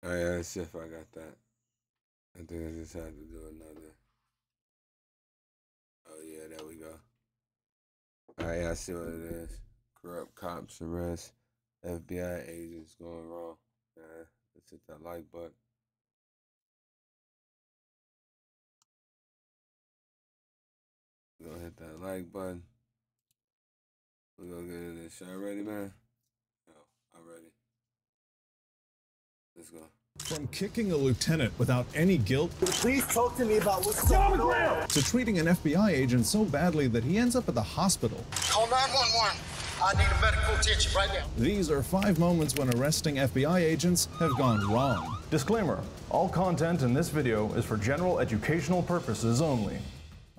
Alright, let's see if I got that. I think I just had to do another. Oh yeah, there we go. Alright, I see what it is. Corrupt cops arrest FBI agents going wrong. Let's hit that like button. We're gonna hit that like button. We're gonna get into this. Y'all ready, man? No, I'm ready. Let's go. From kicking a lieutenant without any guilt, please talk to me about what's going on, to treating an FBI agent so badly that he ends up at the hospital. Call 911. I need a medical attention right now. These are 5 moments when arresting FBI agents have gone wrong. Disclaimer: all content in this video is for general educational purposes only.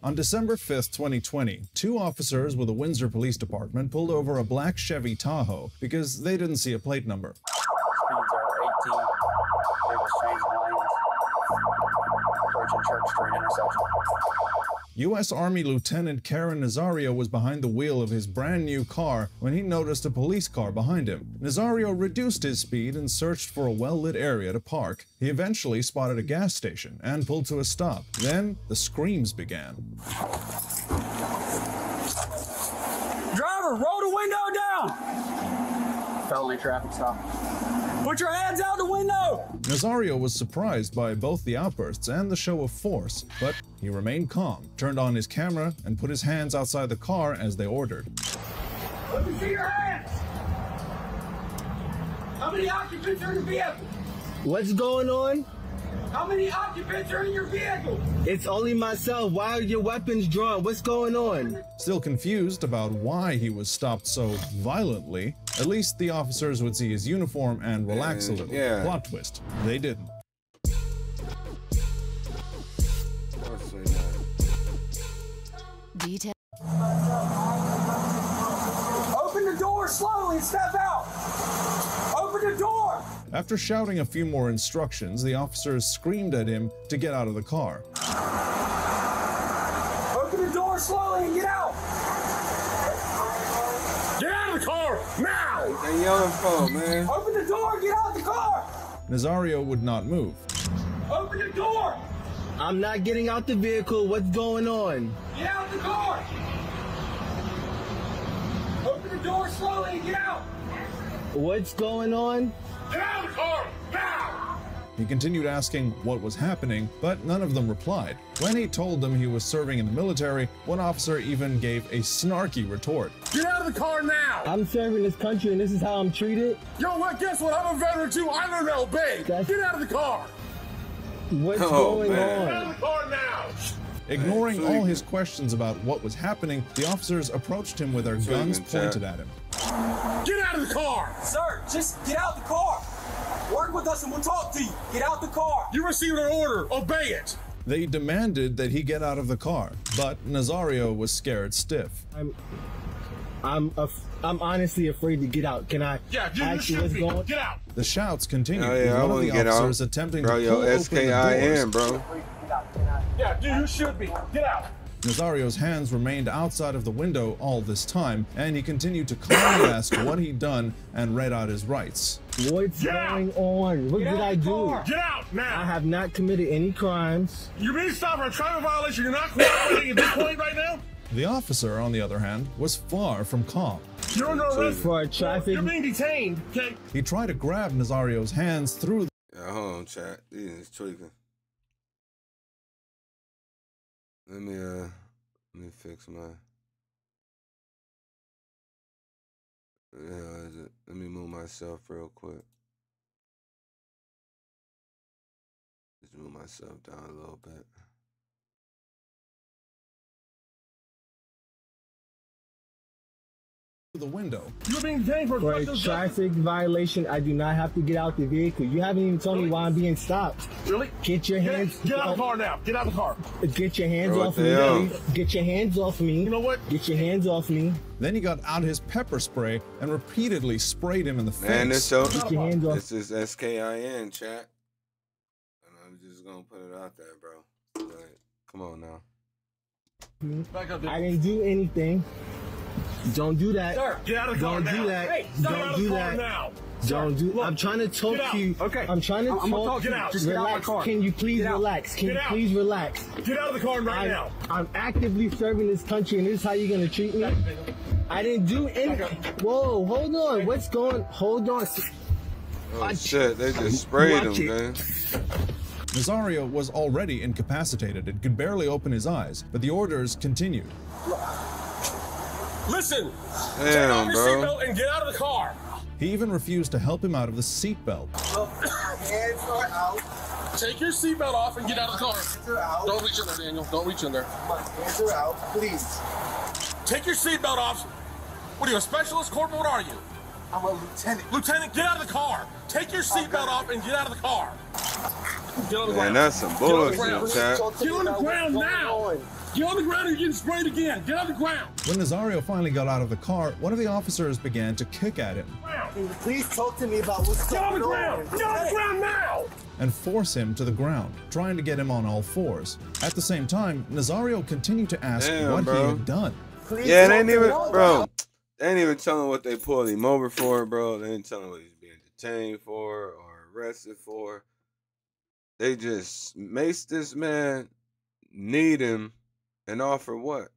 On December 5th, 2020, 2 officers with the Windsor Police Department pulled over a black Chevy Tahoe because they didn't see a plate number. Speeds are 18. They was changing lanes. Approaching Church Street intersection. U.S. Army Lieutenant Karen Nazario was behind the wheel of his brand new car when he noticed a police car behind him. Nazario reduced his speed and searched for a well-lit area to park. He eventually spotted a gas station and pulled to a stop. Then the screams began. Driver, roll the window down! Felony traffic stop. Put your hands out the window! Nazario was surprised by both the outbursts and the show of force, but he remained calm, turned on his camera, and put his hands outside the car as they ordered. Let me see your hands! How many occupants are in the vehicle? What's going on? How many occupants are in your vehicle? It's only myself. Why are your weapons drawn? What's going on? Still confused about why he was stopped so violently, at least the officers would see his uniform and relax a little. Yeah. Plot twist. They didn't. Detail. Open the door slowly and step out! Open the door! After shouting a few more instructions, the officers screamed at him to get out of the car. Open the door slowly and get out! Get out of the car, now! They yelling for, man. Open the door and get out of the car! Nazario would not move. Open the door! I'm not getting out the vehicle. What's going on? Get out the car! Open the door slowly and get out! What's going on? Get out of the car, now! He continued asking what was happening, but none of them replied. When he told them he was serving in the military, one officer even gave a snarky retort. Get out of the car now! I'm serving this country and this is how I'm treated? Yo, what? Guess what? I'm a veteran too. I learned to obey. Get out of the car! What's going Get on? out of the car now! Ignoring all his questions about what was happening, the officers approached him with their guns pointed at him. Get out of the car! Sir, just get out the car! Work with us and we'll talk to you. Get out the car! You received an order. Obey it! They demanded that he get out of the car, but Nazario was scared stiff. I'm honestly afraid to get out. Can I? Yeah, you should be. Get out! The shouts continued, Oh, yeah, with one of the officers attempting to pull open the SKIN, doors. bro. Yeah, dude, you should be. Get out! Nazario's hands remained outside of the window all this time, and he continued to calmly ask what he'd done and read out his rights. What's going on? What did I do? Get out now! I have not committed any crimes. You're being stopped for a traffic violation. You're not cooperating at this point right now? The officer, on the other hand, was far from calm. You're under arrest for a traffic. You're being detained, okay? He tried to grab Nazario's hands through the Yeah, hold on, chat. These is tweaking. Let me fix my. Yeah, is it? Let me move myself real quick. Just move myself down a little bit. the window. You're being detained for a traffic violation. I do not have to get out the vehicle. You haven't even told me why I'm being stopped. Really? Get your hands. Get out of the car now. Get out of the car. Get your hands off me. Get your hands off me. You know what? Get your hands off me. Then he got out his pepper spray and repeatedly sprayed him in the face. Man, this Get your hands off. This is SKIN, chat. And I'm just gonna put it out there, bro. Like, come on now. Back up there. I didn't do anything. Don't do that. Sir, get out of the car Don't now. do that. Hey, Don't do that. Now. Don't do. Look, I'm trying to talk get out. to you. Okay. I'm trying to I'm gonna talk. talk. Get out. Just Get out of my relax. car. Can you please Get out. relax? Can Get you out. please relax? Get out of the car right now. I'm actively serving this country, and this is how you're gonna treat me? I didn't do anything. Whoa, hold on. What's going? Hold on. Oh shit, they just sprayed him, Watch it. man. Nazario was already incapacitated and could barely open his eyes, but the orders continued. Listen. Take Damn, off your bro. seatbelt and get out of the car. He even refused to help him out of the seatbelt. Hands are out. Take your seatbelt off and get out of the car. Hands are out. Don't reach in there, Daniel. Don't reach in there. Hands are out. Please. Take your seatbelt off. What are you, a specialist, corporal? What are you? I'm a lieutenant. Lieutenant, get out of the car. Take your seatbelt off and get out of the car. Get on the Man, ground. that's some Get on the bullshit, ground. Chad. Get on the ground now. Get on the ground or you're getting sprayed again. Get on the ground. When Nazario finally got out of the car, one of the officers began to kick at him Can you please talk to me about what's Get on going the on? ground. Get on the ground now. and force him to the ground, trying to get him on all fours. At the same time, Nazario continued to ask Damn, what bro. he had done. Please Yeah, talk they ain't to me. even, bro. They ain't even telling what they pulled him over for, bro. They ain't telling what he's being detained for or arrested for. They just maced this man, need him, and offer what?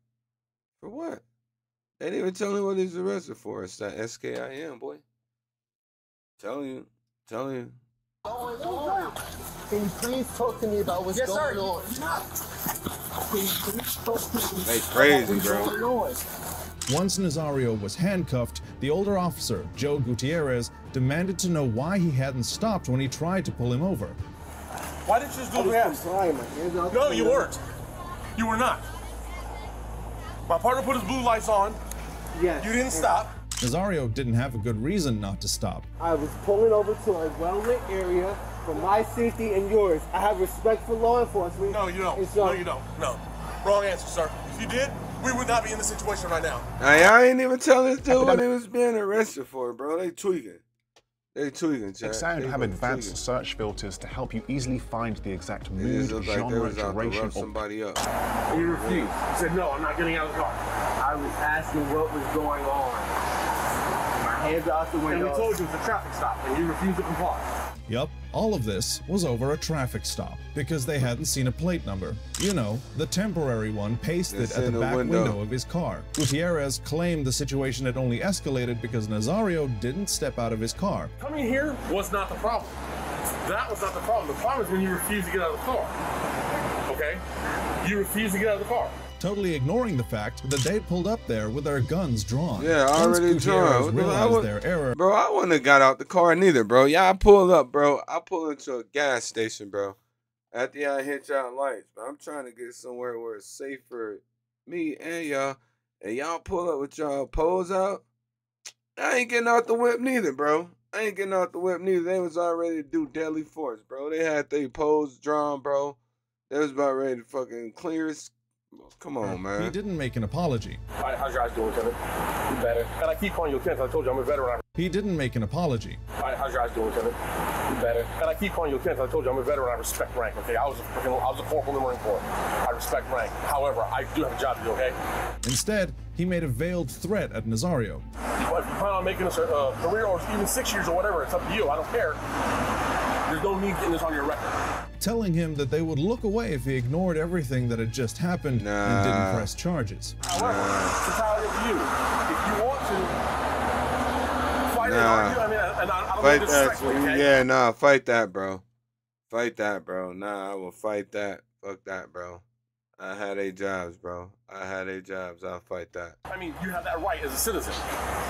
For what? They ain't even telling what he's arrested for. It's that SKIM, boy. Telling you. Can you please talk to me about what's going on? Can you please talk to me They about crazy, what's bro. going on? Once Nazario was handcuffed, the older officer, Joe Gutierrez, demanded to know why he hadn't stopped when he tried to pull him over. Why didn't you just do I the was gas? complying, my hands out. No, you weren't. You were not. My partner put his blue lights on. Yes. You didn't stop. Nazario didn't have a good reason not to stop. I was pulling over to a well-lit area for my safety and yours. I have respect for law enforcement. No, you don't. And so- No, you don't. No. Wrong answer, sir. If you did, we would not be in this situation right now. Hey, I ain't even telling this dude what he was being arrested for, bro. They tweaking. Chad. Exound They have fucking advanced tweaking. search filters to help you easily find the exact It mood, just looked like they genre, was out to duration, rough or somebody up. And you refused. You said, no, I'm not getting out of the car. I was asking what was going on. My hands out the And window. we told you it's a traffic stop, and you refused to comply. Yup, all of this was over a traffic stop because they hadn't seen a plate number. You know, the temporary one pasted It's at in the the back window. window of his car. Gutierrez claimed the situation had only escalated because Nazario didn't step out of his car. Coming here was not the problem. That was not the problem. The problem is when you refuse to get out of the car. Okay? You refuse to get out of the car. Totally ignoring the fact that they'd pulled up there with their guns drawn. Yeah, Once already Gutierrez drawn. What the- I realized would- their error, Bro, I wouldn't have got out the car neither, bro. Yeah, I pulled up, bro. I pulled into a gas station, bro. After y'all hit y'all lights, but I'm trying to get somewhere where it's safe for me and y'all. And y'all pull up with y'all poles out. I ain't getting out the whip neither, bro. I ain't getting out the whip neither. They was already to do deadly force, bro. They had their poles drawn, bro. They was about ready to fucking clear us. Come on, he man. didn't make an apology. All right, how's your eyes doing, Lieutenant? You better. And I keep calling you Lieutenant. I told you I'm a veteran. He didn't make an apology. All right, how's your eyes doing, Lieutenant? You better. And I keep calling you Lieutenant. I told you I'm a veteran. I respect rank. Okay, I was a corporal in the Marine Corps. I respect rank. However, I do have a job to do. Okay. Instead, he made a veiled threat at Nazario. If you plan on making this a career or even 6 years or whatever, it's up to you. I don't care. There's no need getting this on your record. Telling him that they would look away if he ignored everything that had just happened and didn't Nah. press charges. However, it's entirely up to you. If you want to fight it, Nah. argue, I mean, and I don't Fight mean that, disrespectfully, okay? yeah, nah, fight that, bro. Fight that, bro. Nah, I will fight that. Fuck that, bro. I had 8 jobs, bro. I'll fight that. I mean, you have that right as a citizen.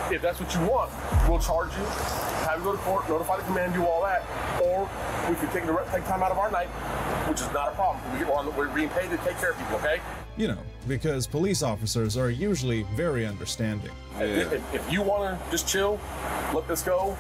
If that's what you want, we'll charge you, have you go to court, notify the command, do all that, or we can take time out of our night, which is not a problem. We're being paid to take care of people, okay? You know, because police officers are usually very understanding. If you want to just chill, let this go,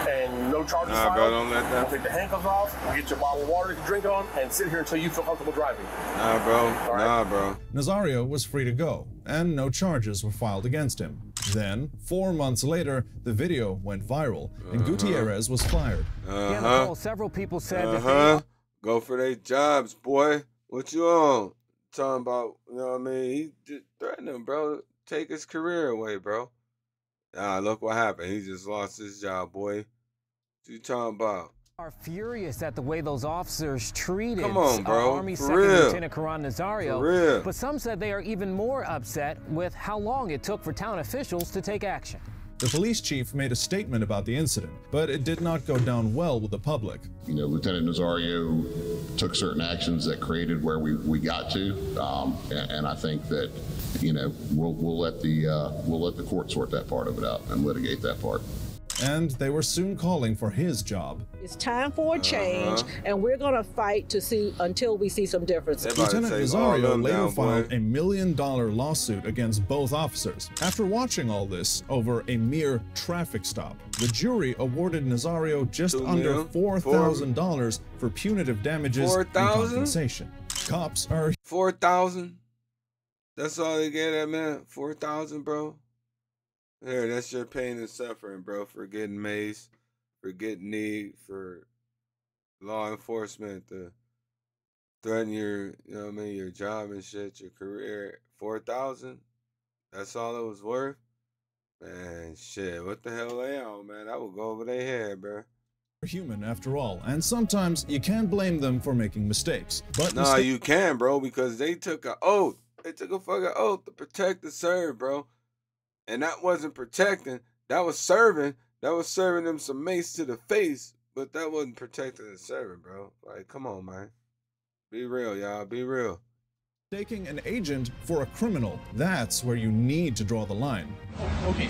and no charges Nah, filed, bro, don't let that- we'll take the handcuffs off, we'll get you a bottle of water to drink on, and sit here until you feel comfortable driving. Nah, bro. right. Nah, bro. Nazario was free to go, and no charges were filed against him. Then, 4 months later, the video went viral, and Gutierrez was fired. Several people said Go for their jobs, boy. What you on? Talking about, you know what I mean? He just threatened him, bro. Take his career away, bro. Ah, look what happened. He just lost his job, boy. What you talking about? Are furious at the way those officers treated Come on, bro. Army For Second real. Lieutenant Karan Nazario. For real. But some said they are even more upset with how long it took for town officials to take action. The police chief made a statement about the incident, but it did not go down well with the public. You know, Lieutenant Nazario took certain actions that created where we got to, and I think that, you know, we'll let the court sort that part of it out and litigate that part. And they were soon calling for his job. It's time for a change, and we're going to fight to see until we see some differences. Lieutenant Nazario later filed $1 million lawsuit against both officers. After watching all this over a mere traffic stop, the jury awarded Nazario just under $4,000 for punitive damages and compensation. Cops are $4,000. That's all they get that man. $4,000, bro. There, that's your pain and suffering, bro, for getting maced, for getting kneed, for law enforcement to threaten your, you know what I mean, your job and shit, your career. $4,000? That's all it was worth? Man, shit, what the hell they on, man? I would go over their head, bro. Human after all, and sometimes you can't blame them for making mistakes. But nah, you can, bro, because they took an oath. They took a fucking oath to protect and serve, bro. And that wasn't protecting. That was serving. That was serving them some mace to the face. But that wasn't protecting and serving, bro. Like, come on, man. Be real, y'all. Be real. Taking an agent for a criminal, that's where you need to draw the line. Okay,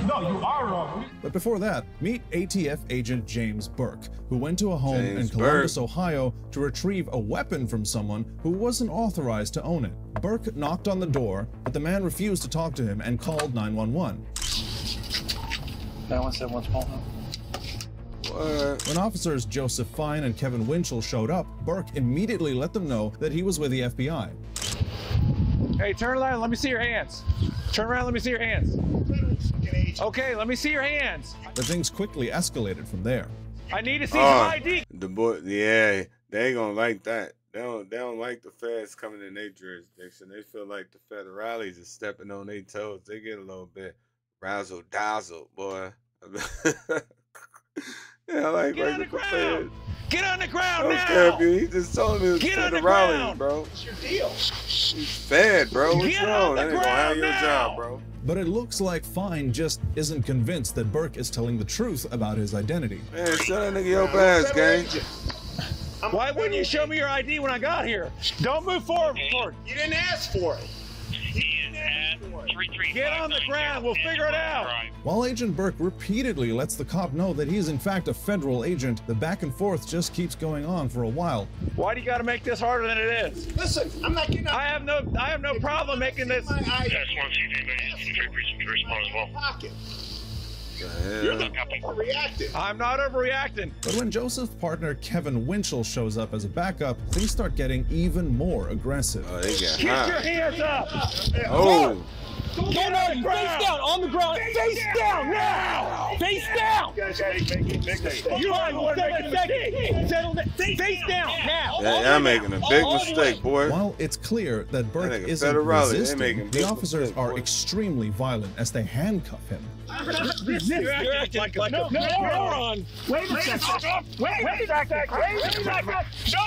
no, you are wrong. But before that, meet ATF agent James Burke, who went to a home in Columbus, Ohio to retrieve a weapon from someone who wasn't authorized to own it. Burke knocked on the door, but the man refused to talk to him and called 911. 917, what's going on? When officers Joseph Fine and Kevin Winchell showed up, Burke immediately let them know that he was with the FBI. Hey, turn around, let me see your hands. Turn around, let me see your hands. Okay, let me see your hands. But things quickly escalated from there. I need to see some ID. The boy, yeah, they ain't gonna like that. They don't like the feds coming in their jurisdiction. They feel like the federales are stepping on their toes. They get a little bit razzle-dazzle, boy. Yeah, like get on the ground. Get on the ground now. Care, he just told me get on the rallies, ground, bro. What's your deal? He's fed, bro. What's wrong? That ain't gonna have your job, bro. But it looks like Fine just isn't convinced that Burke is telling the truth about his identity. Man, show that nigga your ass, gang. Why wouldn't you show me your ID when I got here? Don't move forward. You didn't ask for it. Get on the ground. We'll figure it out. While Agent Burke repeatedly lets the cop know that he is in fact a federal agent, the back and forth just keeps going on for a while. Why do you got to make this harder than it is? Listen, I'm not getting up. I have no problem making this. You're not overreacting. I'm not overreacting. But when Joseph's partner Kevin Winchell shows up as a backup, things start getting even more aggressive. Oh, they get Keep your hands up. Oh. Get on the ground. Face down, on the ground. Face down now. Face down. You are the one making a mistake. Settle it. Face down now. Yeah, I'm making a big mistake, boy. While it's clear that Burke isn't resisting, the officers are extremely violent as they handcuff him. You're acting like a moron. Wait a second. Wait a second.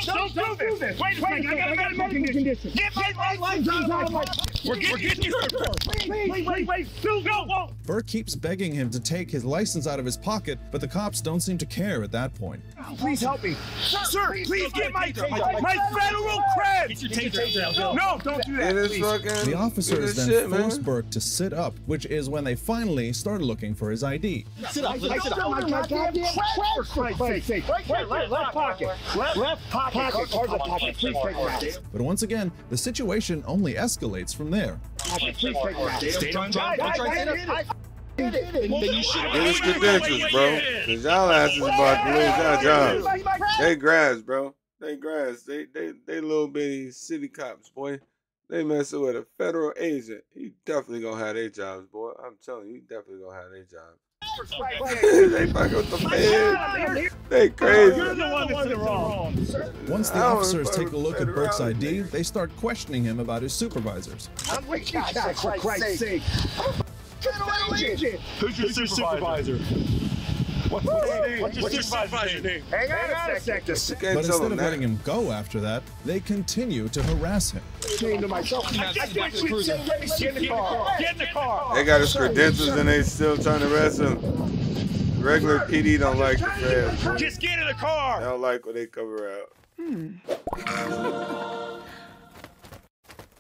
Don't do this. Wait a second. I got a medical condition. Get my lights on. We're getting you first. Wait. Go. Burke keeps begging him to take his license out of his pocket, but the cops don't seem to care at that point. Please help me. Sir, please get my federal creds. No, don't do that. The officers then force Burke to sit up, which is when they finally start looking for his ID. Sit up. For Christ's sake. Left pocket. Left pocket. Cards in pocket. Please take it out. But once again, the situation only escalates from there. Please take it out. Stay on job. Get his credentials, bro. Cause y'all asses about to lose y'all jobs. They grass, bro. They grass. They little bitty city cops, boy. They messing with a federal agent. He definitely gonna have their jobs, boy. I'm telling you, he definitely gonna have their jobs. They fucking with the feds. They crazy. You're the one that's wrong. Once the officers take a look at Burke's ID, they start questioning him about his supervisors. For Christ's sake. federal agent. Who's your supervisor? What's your supervisor's name? Hang on a second. But instead of letting him go after that, they continue to harass him. Came to myself. Get in the car. Get in the car. They got his credentials and they still trying to arrest him. Regular PD don't like the feds. Just get in the car. They don't like when they cover out.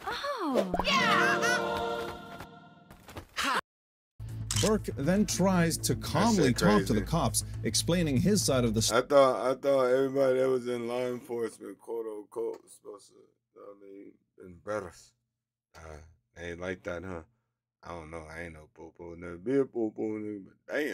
Oh. Yeah. Burke then tries to calmly talk to the cops, explaining his side of the story. I thought everybody that was in law enforcement, quote unquote, was supposed to, been brothers. They ain't like that, huh? I don't know. I ain't no popo, never be a popo, nigga, but damn,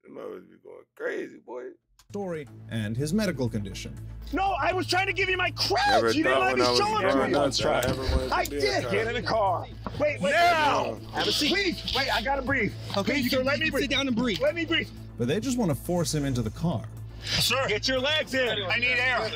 them motherfuckers be going crazy, boy. Story and his medical condition. No, I was trying to give you my creds. You didn't let me show it to you. I did. Get in the car. Wait, now. Have a seat. Please, wait, I gotta breathe. Okay, you can let me breathe. Sit down and breathe. Let me breathe. But they just want to force him into the car. Sir, get your legs in. I need air.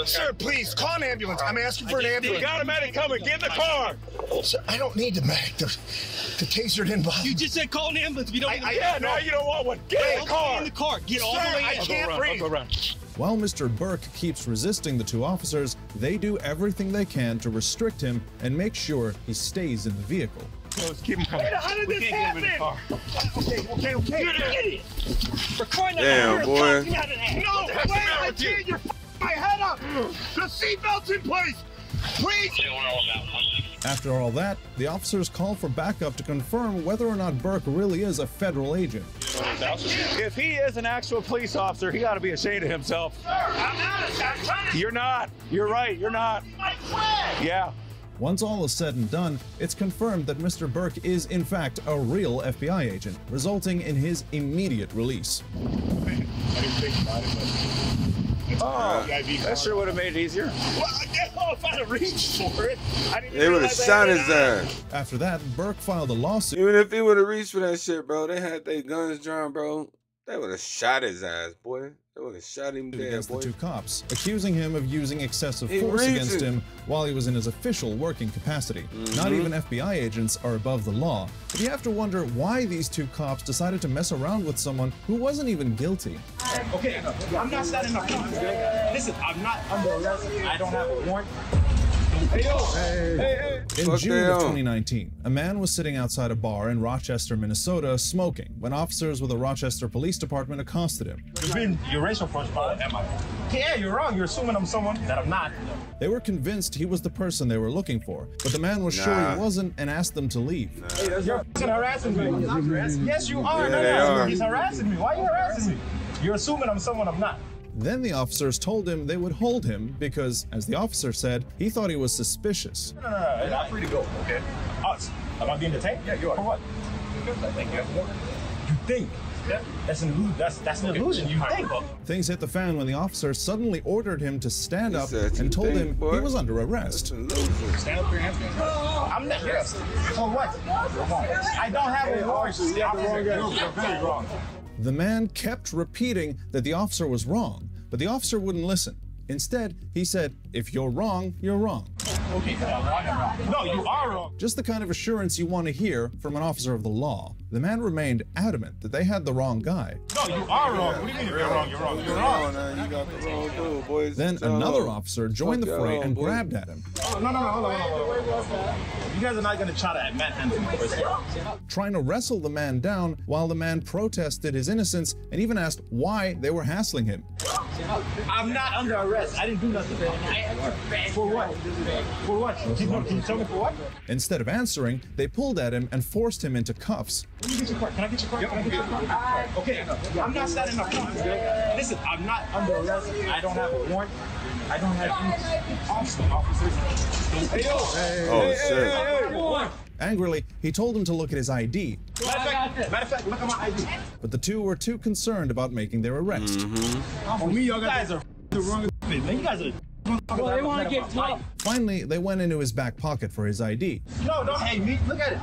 Sir, please, call an ambulance. I'm asking for an ambulance. You got a medic coming. Get in the car. Sir, I don't need the medic. The taser didn't bother. You just said call an ambulance. If you don't yeah, now you don't want one. Get in the car. Get in the car. Get all the way in. I can't breathe. I'll go around. While Mr. Burke keeps resisting the two officers, they do everything they can to restrict him and make sure he stays in the vehicle. Let's keep him coming. How did this happen? Okay. You're an idiot. We're crying out damn, boy. No, wait, I can't. You're my head up. The seatbelt's in place. Please. After all that, the officers call for backup to confirm whether or not Burke really is a federal agent. If he is an actual police officer, he ought to be ashamed of himself. Sir, I'm not. You're not. You're right. You're not. Yeah. Once all is said and done, it's confirmed that Mr. Burke is in fact a real FBI agent, resulting in his immediate release. Oh, that sure would have made it easier. Well, I guess if I'd have reached for it, I didn't they would have shot his ass. After that, Burke filed a lawsuit. Even if he would have reached for that shit, bro, they had their guns drawn, bro. They would have shot his ass, boy. They would have shot him dead, against boy. the two cops, accusing him of using excessive force against him while he was in his official working capacity. Not even FBI agents are above the law. But you have to wonder why these two cops decided to mess around with someone who wasn't even guilty. Okay, I'm not standing up. Listen, I'm not under arrest. I don't have a warrant. In June of 2019, a man was sitting outside a bar in Rochester, Minnesota, smoking when officers with the Rochester Police Department accosted him. You've been your racial profile, am I? Yeah, you're wrong. You're assuming I'm someone that I'm not. They were convinced he was the person they were looking for, but the man was sure he wasn't and asked them to leave. You're harassing me. Yes, you are. Yeah, He's harassing me. Why are you harassing me? You're assuming I'm someone I'm not. Then the officers told him they would hold him because, as the officer said, he thought he was suspicious. No, you're not free to go, okay? Us. Am I being detained? Yeah, you are. For what? Because I think you have more. You think? Yeah. That's an illusion. That's an illusion. You think. Things hit the fan when the officer suddenly ordered him to stand up and told him he was under arrest. Stand up your hands. I'm not. Yes. For what? I don't have a warrant. You're very wrong. The man kept repeating that the officer was wrong, but the officer wouldn't listen. Instead, he said, "If you're wrong, you're wrong." Okay, I'm wrong. No, you are wrong. Just the kind of assurance you want to hear from an officer of the law. The man remained adamant that they had the wrong guy. No, you are wrong. What do you mean you're wrong? You're wrong. You're wrong. You got the wrong dude, boys. Then another officer joined the fray and grabbed at him. No, hold on. You guys are not going to try to manhandle me. Trying to wrestle the man down while the man protested his innocence and even asked why they were hassling him. I'm not under arrest. I didn't do nothing. For what? For what? Can you tell me for what? Instead of answering, they pulled at him and forced him into cuffs. Let me get your car. Can I get your car? Can I get your car? Okay, I'm not standing up. Listen, I'm not under arrest. I don't have a warrant. I don't have officers. Oh, shit. Angrily, he told him to look at his ID. Matter of fact, look at my ID. But the two were too concerned about making their arrest. For me, you guys are the wrong man. You guys are. Well, they want to get tough. Finally, they went into his back pocket for his ID. No, don't hate me. Look at it.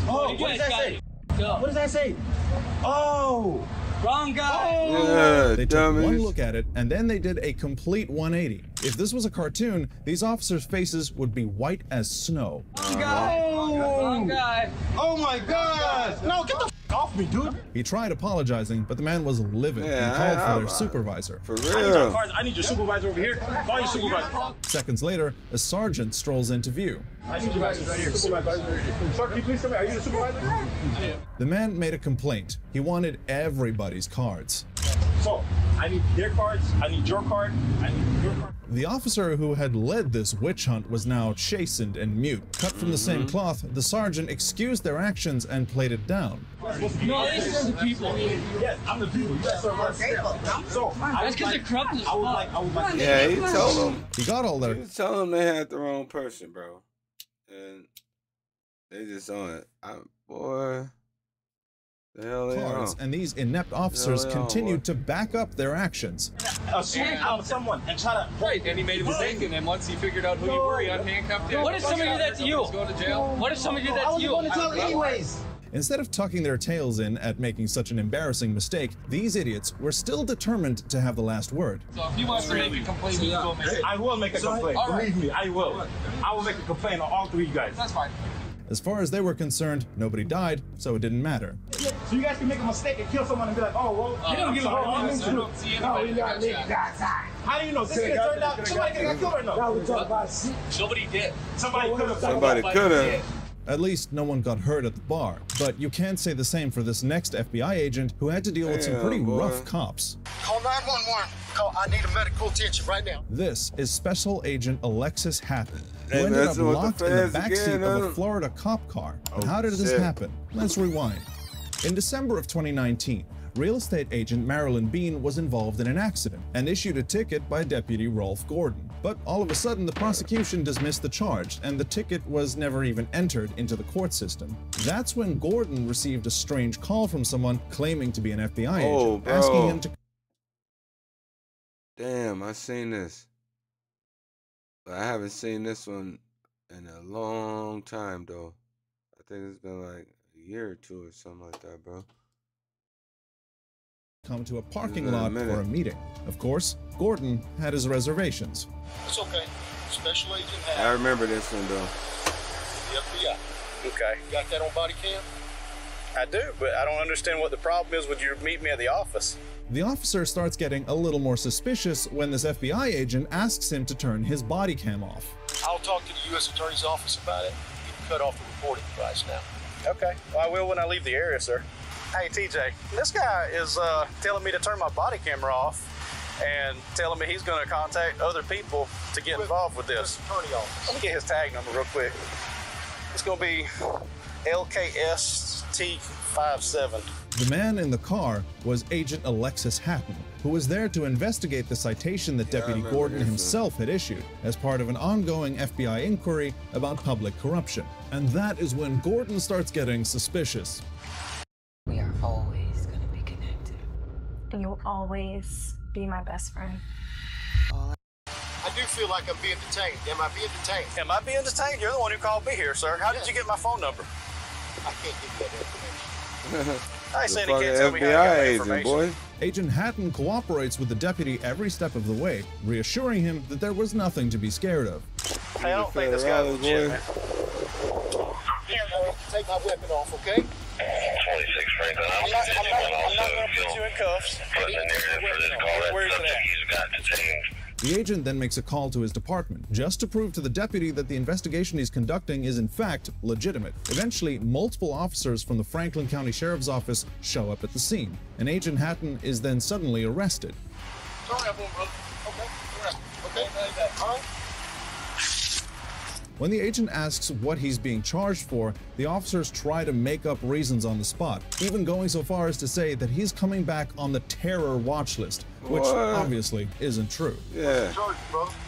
Oh, what does that say? What does that say? Oh, Wrong guy. Yeah, They took one dummies. look at it, and then they did a complete 180. If this was a cartoon, these officers' faces would be white as snow. Wrong guy. Oh my God! No, get the f off me, dude. He tried apologizing, but the man was livid and called for their supervisor. For I need your real. cards. I need your supervisor over here. Call your supervisor. Seconds later, a sergeant strolls into view. My supervisor's right here. Supervisor. Sir, can you please come here? Are you the supervisor? The man made a complaint. He wanted everybody's cards. So, I need their cards. I need your card. I need your card. The officer who had led this witch hunt was now chastened and mute. Cut from the same cloth, the sergeant excused their actions and played it down. No, this is the people. Yes, I'm the people. You guys are my people. So, That's because they're corrupt as fuck. Yeah, he told them. He got all He their was telling them they had the wrong person, bro. And they just on it. Boy, the hell they cards, on. and these inept officers Yeah, they are, continued boy. to back up their actions. Assume I'm someone and try to. Right, and he made a mistake, and then once he figured out who you were, he unhandcuffed you. What if somebody did that to you? Going to jail. What if somebody did that to you? I was going to tell anyways. Instead of tucking their tails in at making such an embarrassing mistake, these idiots were still determined to have the last word. So if he wants to make a complaint, he can go make it. I will make a complaint. All right. Believe me, I will. I will make a complaint on all three of you guys. That's fine. As far as they were concerned, nobody died, so it didn't matter. So you guys can make a mistake and kill someone and be like, oh, well, you don't give a fuck. I don't see anybody that got shot. How do you know? This could have turned out somebody could have got killed or no? Now we talk about shit. Somebody did. Somebody could have. Somebody could have. At least no one got hurt at the bar. But you can't say the same for this next FBI agent who had to deal with some Damn, pretty boy. rough cops. Call 911. Call. I need a medical attention right now. This is Special Agent Alexis Hatton, who Hey, ended up messing with the locked in the feds backseat again, of a huh? Florida cop car. And Oh, how did this shit. happen? Let's rewind. In December of 2019, real estate agent Marilyn Bean was involved in an accident and issued a ticket by Deputy Rolf Gordon. But all of a sudden, the prosecution dismissed the charge, and the ticket was never even entered into the court system. That's when Gordon received a strange call from someone claiming to be an FBI Oh, agent, bro. asking him to Damn, I seen this. But I haven't seen this one in a long time, though. I think it's been like a year or two or something like that, bro. come to a parking In a lot minute. for a meeting. Of course, Gordon had his reservations. It's okay. Special Agent I Hatton, remember this one, though. the FBI. Okay. You got that on body cam? I do, but I don't understand what the problem is with you meet me at the office. The officer starts getting a little more suspicious when this FBI agent asks him to turn his body cam off. I'll talk to the U.S. Attorney's Office about it. You can cut off the reporting device now. Okay. Well, I will when I leave the area, sir. Hey, TJ, this guy is telling me to turn my body camera off and telling me he's going to contact other people to get involved with this. Attorney office. Let me get his tag number real quick. It's going to be LKST57. The man in the car was Agent Alexis Hatton, who was there to investigate the citation that Deputy remember Gordon this one. himself had issued as part of an ongoing FBI inquiry about public corruption. And that is when Gordon starts getting suspicious. We are always going to be connected. You'll always be my best friend. I do feel like I'm being detained. Am I being detained? Am I being detained? You're the one who called me here, sir. How did you get my phone number? I can't give you that information. I The said he can't fucking tell me how to get FBI my agent, information. boy. Agent Hatton cooperates with the deputy every step of the way, reassuring him that there was nothing to be scared of. Hey, I don't think this guy's legit, man. Take my weapon off, okay? 26 Franklin. I'm not going to put you in cuffs. Putting the narrative for this call. That Where's it subject at? he's got detained. The agent then makes a call to his department, just to prove to the deputy that the investigation he's conducting is in fact legitimate. Eventually, multiple officers from the Franklin County Sheriff's Office show up at the scene, and Agent Hatton is then suddenly arrested. Sorry, I'm going, brother. Okay, all right. Okay, all right. When the agent asks what he's being charged for, the officers try to make up reasons on the spot, even going so far as to say that he's coming back on the terror watch list, which What? obviously isn't true. Yeah.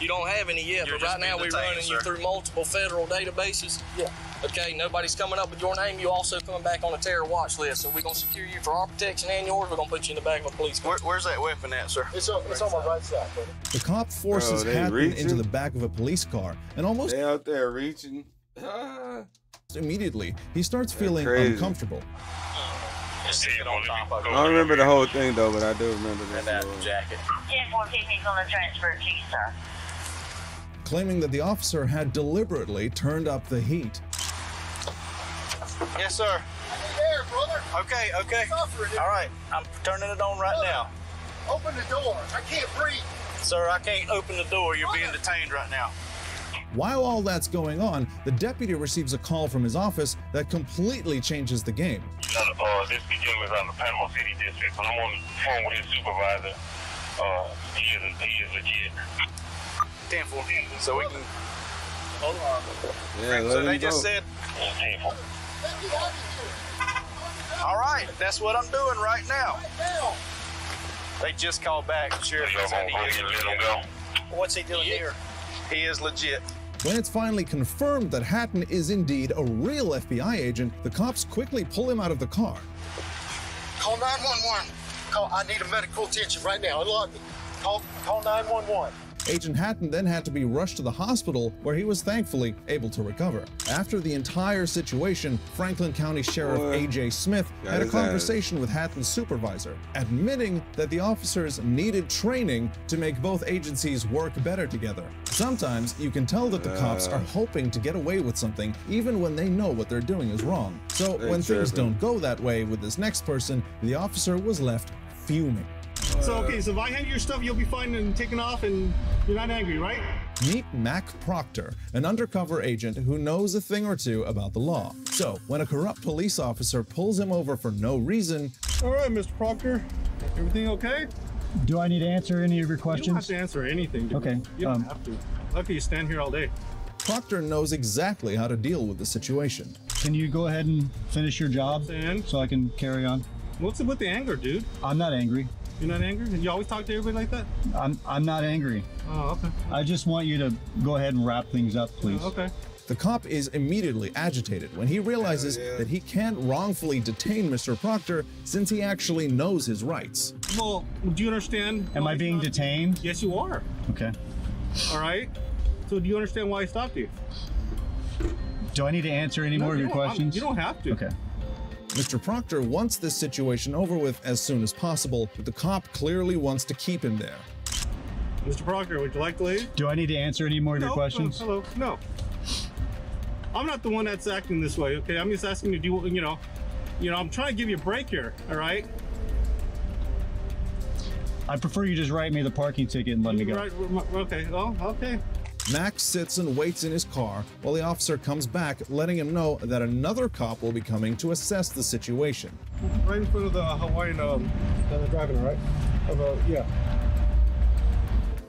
You don't have any yet, You're but right just now being we're detained, running you sir. through multiple federal databases. Yeah. Okay, nobody's coming up with your name. You also coming back on a terror watch list. So we're going to secure you for our protection and yours. We're going to put you in the back of a police car. Where's that weapon at, sir? It's on my right side, brother. The cop forces Bro, they Hatton reaching? into the back of a police car, and almost They out there reaching. Ah. immediately, he starts feeling crazy. uncomfortable. Just sit on top of it. I don't remember the whole thing though, but I do remember this. And that jacket. 1014 is going to transfer it to you, sir. Claiming that the officer had deliberately turned up the heat. Yes, sir. There, brother. Okay. All right, I'm turning it on right now. Open the door. I can't breathe. Sir, I can't open the door. You're being detained right now. While all that's going on, the deputy receives a call from his office that completely changes the game. This begin is on the Panama City District, and I'm on the phone with his supervisor. He is legit. 10-4. So we can. Hold on. Yeah, So let they him just go. said. All right, that's what I'm doing right now. They just called back. Sheriff said he is legit. What's he doing here? He is legit. When it's finally confirmed that Hatton is indeed a real FBI agent, the cops quickly pull him out of the car. Call 911. I need a medical attention right now. Unlock me. Call 911. Agent Hatton then had to be rushed to the hospital, where he was thankfully able to recover. After the entire situation, Franklin County Sheriff A.J. Smith had a conversation with Hatton's supervisor, admitting that the officers needed training to make both agencies work better together. Sometimes you can tell that the cops are hoping to get away with something even when they know what they're doing is wrong. So when things don't go that way with this next person, the officer was left fuming. So, okay, so if I hand you your stuff, you'll be fine and taken off and you're not angry, right? Meet Mac Proctor, an undercover agent who knows a thing or two about the law. So, when a corrupt police officer pulls him over for no reason... All right, Mr. Proctor, everything okay? Do I need to answer any of your questions? You don't have to answer anything, dude. Okay. You don't have to. Lucky you stand here all day. Proctor knows exactly how to deal with the situation. Can you go ahead and finish your job so I can carry on? What's it with the anger, dude? I'm not angry. You're not angry? You always talk to everybody like that? I'm not angry. Oh, okay. I just want you to go ahead and wrap things up, please. Okay. The cop is immediately agitated when he realizes that he can't wrongfully detain Mr. Proctor since he actually knows his rights. Well, do you understand? Am I being detained? Yes, you are. Okay. All right. So do you understand why I stopped you? Do I need to answer any more of your questions? You don't have to. Okay. Mr. Proctor wants this situation over with as soon as possible, but the cop clearly wants to keep him there. Mr. Proctor, would you like to leave? Do I need to answer any more of your questions? Hello. No. I'm not the one that's acting this way, okay? I'm just asking you to do, you know, I'm trying to give you a break here, all right? I prefer you just write me the parking ticket and let me go. Right, okay, well, okay. Max sits and waits in his car while the officer comes back, letting him know that another cop will be coming to assess the situation. Right in front of the Hawaiian that they're driving, right? Yeah.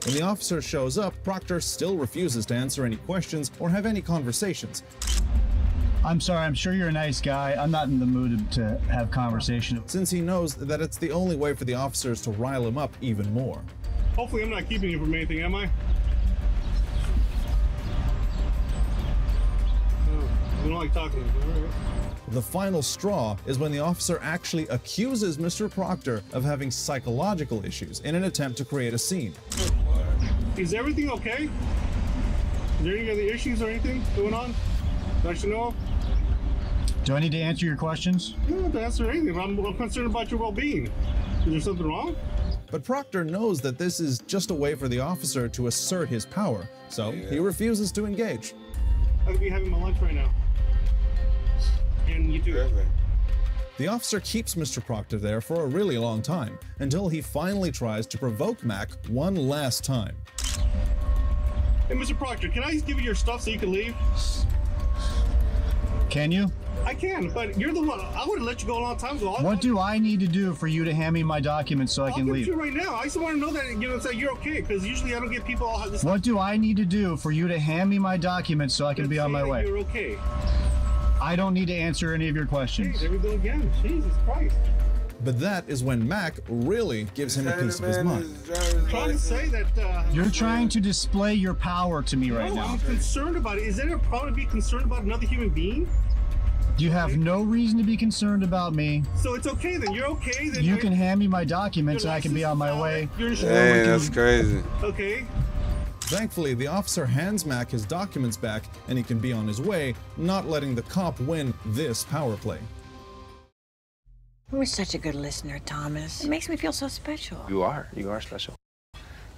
When the officer shows up, Proctor still refuses to answer any questions or have any conversations. I'm sorry, I'm sure you're a nice guy. I'm not in the mood to have conversation. Since he knows that it's the only way for the officers to rile him up even more. Hopefully I'm not keeping you from anything, am I? I don't like talking to you. The final straw is when the officer actually accuses Mr. Proctor of having psychological issues in an attempt to create a scene. Is everything okay? Is there any other issues or anything going on that I should know of? Do I need to answer your questions? You don't have to answer anything. I'm concerned about your well-being. Is there something wrong? But Proctor knows that this is just a way for the officer to assert his power, so he refuses to engage. I could be having my lunch right now. And you too. The officer keeps Mr. Proctor there for a really long time, until he finally tries to provoke Mac one last time. Hey, Mr. Proctor, can I just give you your stuff so you can leave? Can you? I can, but you're the one. I would have let you go a long time ago. What do I need to do for you to hand me my documents so I can leave? I'll give you right now. I just want to know that, say you're okay, because usually I don't get people all this. What do I need to do for you to hand me my documents so I can be on my way? You're okay. I don't need to answer any of your questions. Hey, there we go again. Jesus Christ. But that is when Mac really gives him a piece of his mind. Trying to say that you're trying to display your power to me right now. I'm concerned about it. Is there a problem to be concerned about another human being? You have no reason to be concerned about me. So it's okay then. You're okay then. You can hand me my documents and I can be on my way. Dang, that's crazy. Okay. Thankfully, the officer hands Mac his documents back and he can be on his way, not letting the cop win this power play. You're such a good listener, Thomas. It makes me feel so special. You are special.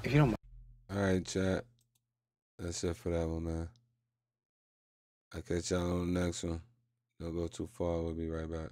If you don't mind. All right, chat. That's it for that one, man. I'll catch y'all on the next one. Don't go too far. We'll be right back.